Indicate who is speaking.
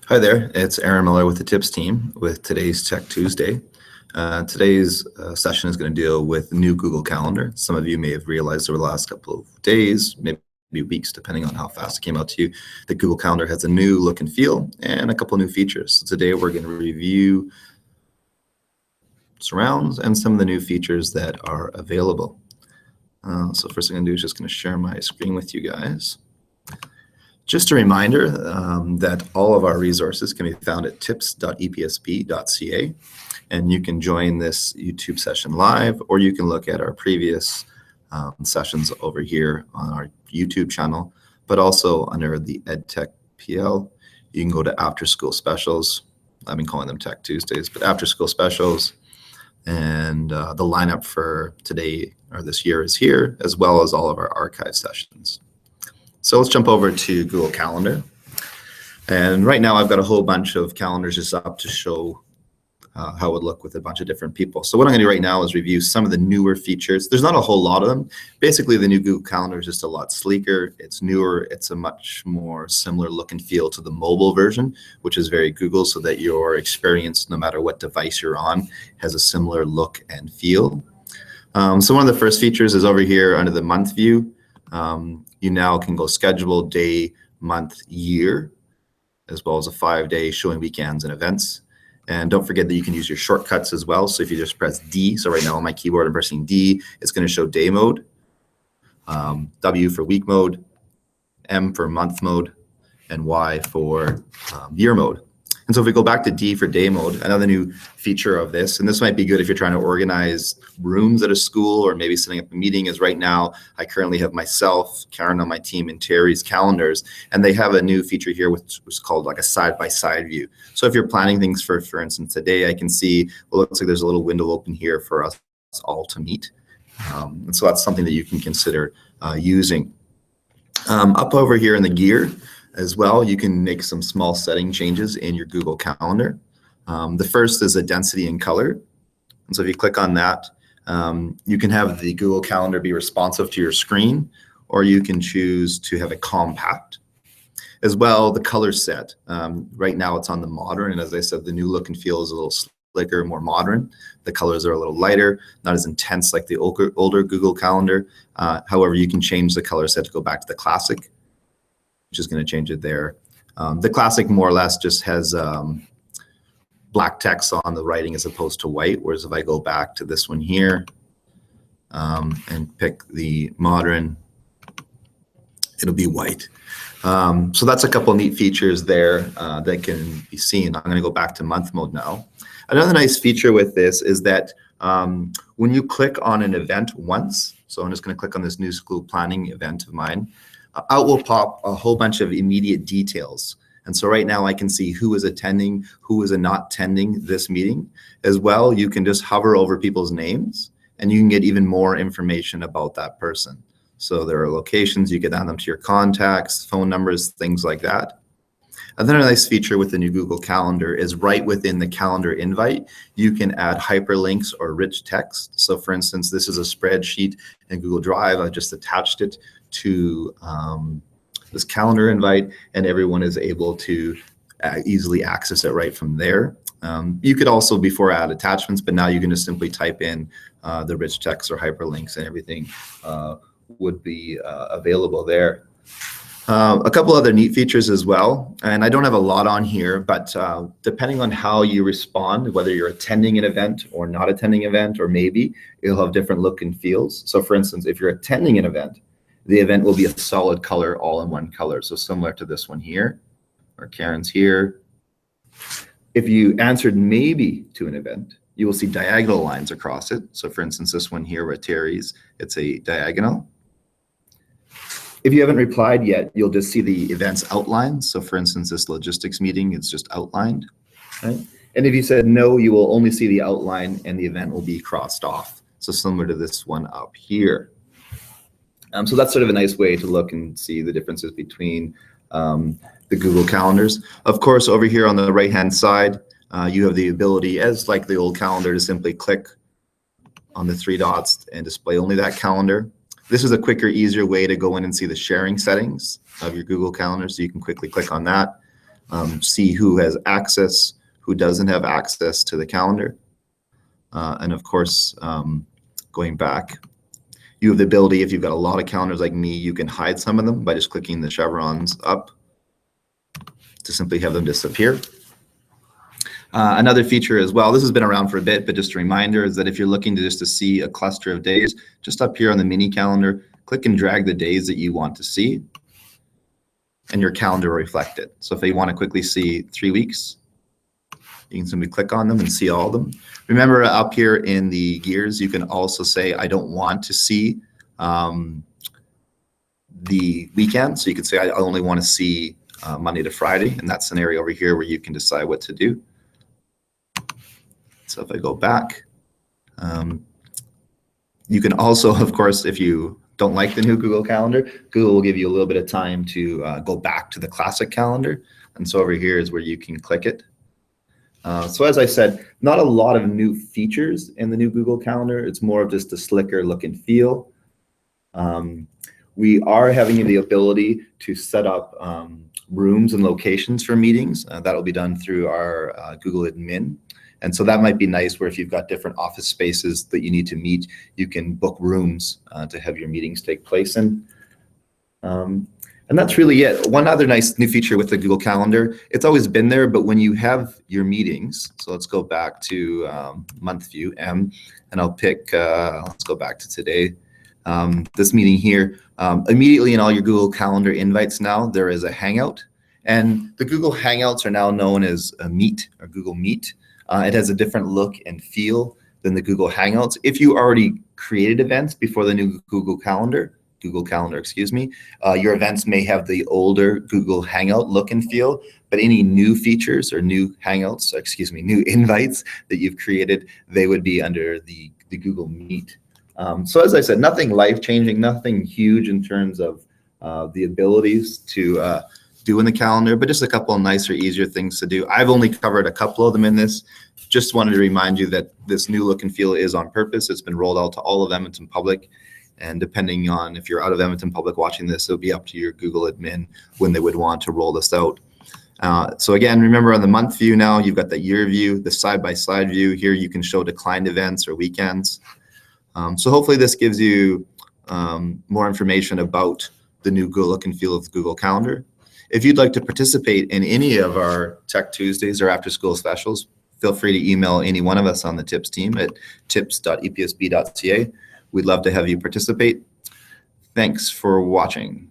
Speaker 1: Hi there, it's Aaron Miller with the TIPS team with today's Tech Tuesday. Today's session is going to deal with new Google Calendar. Some of you may have realized over the last couple of days, maybe weeks, depending on how fast it came out to you, that Google Calendar has a new look and feel and a couple of new features. So today we're going to review surrounds and some of the new features that are available. So first thing I'm going to do is just going to share my screen with you guys. Just a reminder that all of our resources can be found at tips.epsb.ca, and you can join this YouTube session live, or you can look at our previous sessions over here on our YouTube channel, but also under the EdTech PL, you can go to After School Specials. I've been calling them Tech Tuesdays, but After School Specials, and the lineup for today or this year is here, as well as all of our archive sessions. So let's jump over to Google Calendar. And right now I've got a whole bunch of calendars just up to show how it would look with a bunch of different people. So what I'm going to do right now is review some of the newer features. There's not a whole lot of them. Basically, the new Google Calendar is just a lot sleeker. It's newer. It's a much more similar look and feel to the mobile version, which is very Google, so that your experience, no matter what device you're on, has a similar look and feel. So one of the first features is over here under the month view. You now can go schedule, day, month, year, as well as a 5-day showing weekends and events. And don't forget that you can use your shortcuts as well. So if you just press D, so right now on my keyboard I'm pressing D, it's going to show day mode, W for week mode, M for month mode, and Y for year mode. And so if we go back to D for day mode, another new feature of this, and this might be good if you're trying to organize rooms at a school or maybe setting up a meeting, is right now I currently have myself, Karen on my team, and Terry's calendars, and they have a new feature here which is called like a side-by-side view. So if you're planning things for instance, today, I can see, well, it looks like there's a little window open here for us all to meet. And so that's something that you can consider using. Up over here in the gear, as well, you can make some small setting changes in your Google Calendar. The first is a density and color. And so if you click on that, you can have the Google Calendar be responsive to your screen, or you can choose to have it compact. As well, the color set. Right now it's on the modern, and as I said, the new look and feel is a little slicker, more modern. The colors are a little lighter, not as intense like the older Google Calendar. However, you can change the color set to go back to the classic, which is going to change it there. The classic more or less just has black text on the writing as opposed to white, whereas if I go back to this one here and pick the modern, it'll be white. So that's a couple of neat features there that can be seen. I'm going to go back to month mode now. Another nice feature with this is that when you click on an event once, so I'm just going to click on this new school planning event of mine, out will pop a whole bunch of immediate details. And so right now I can see who is attending, who is not attending this meeting. As well, you can just hover over people's names and you can get even more information about that person. So there are locations, you can add them to your contacts, phone numbers, things like that. Another nice feature with the new Google Calendar is right within the calendar invite, you can add hyperlinks or rich text. So for instance, this is a spreadsheet in Google Drive. I just attached it to this calendar invite, and everyone is able to easily access it right from there. You could also before add attachments, but now you can just simply type in the rich text or hyperlinks, and everything would be available there. A couple other neat features as well, and I don't have a lot on here, but depending on how you respond, whether you're attending an event or not attending an event, or maybe it'll have different look and feels. So for instance, if you're attending an event, the event will be a solid color, all in one color. So similar to this one here, or Karen's here. If you answered maybe to an event, you will see diagonal lines across it. So for instance, this one here with Terry's, it's a diagonal. If you haven't replied yet, you'll just see the event's outline. So for instance, this logistics meeting, it's just outlined, right? And if you said no, you will only see the outline and the event will be crossed off. So similar to this one up here. So that's sort of a nice way to look and see the differences between the Google calendars. Of course, over here on the right-hand side, you have the ability, as like the old calendar, to simply click on the 3 dots and display only that calendar. This is a quicker, easier way to go in and see the sharing settings of your Google Calendar, so you can quickly click on that. see who has access, who doesn't have access to the calendar. And of course, going back, you have the ability, if you've got a lot of calendars like me, you can hide some of them by just clicking the chevrons up to simply have them disappear. Another feature as well, this has been around for a bit, but just a reminder, is that if you're looking to see a cluster of days, just up here on the mini calendar, click and drag the days that you want to see, and your calendar will reflect it. So if you want to quickly see 3 weeks, you can simply click on them and see all of them. Remember, up here in the gears, you can also say, I don't want to see the weekend. So you can say, I only want to see Monday to Friday, and that's an area over here where you can decide what to do. So if I go back, you can also, of course, if you don't like the new Google Calendar, Google will give you a little bit of time to go back to the classic calendar. And so over here is where you can click it. So as I said, not a lot of new features in the new Google Calendar. It's more of just a slicker look and feel. We are having the ability to set up rooms and locations for meetings. That'll be done through our Google Admin. And so that might be nice, where if you've got different office spaces that you need to meet, you can book rooms to have your meetings take place in. And that's really it. One other nice new feature with the Google Calendar, it's always been there, but when you have your meetings, so let's go back to month view M, and I'll pick, let's go back to today. This meeting here, immediately in all your Google Calendar invites now, there is a Hangout. And the Google Hangouts are now known as a Meet or Google Meet. It has a different look and feel than the Google Hangouts. If you already created events before the new Google Calendar, excuse me, your events may have the older Google Hangout look and feel, but any new features or new Hangouts, excuse me, new invites that you've created, they would be under the Google Meet. So as I said, nothing life-changing, nothing huge in terms of the abilities to do in the calendar, but just a couple of nicer, easier things to do. I've only covered a couple of them in this. Just wanted to remind you that this new look and feel is on purpose. It's been rolled out to all of Edmonton Public. And depending on if you're out of Edmonton Public watching this, it'll be up to your Google admin when they would want to roll this out. So again, remember on the month view now, you've got the year view, the side-by-side view. Here you can show declined events or weekends. So hopefully this gives you more information about the new look and feel of Google Calendar. If you'd like to participate in any of our Tech Tuesdays or after school specials, feel free to email any one of us on the TIPS team at tips.epsb.ca. We'd love to have you participate. Thanks for watching.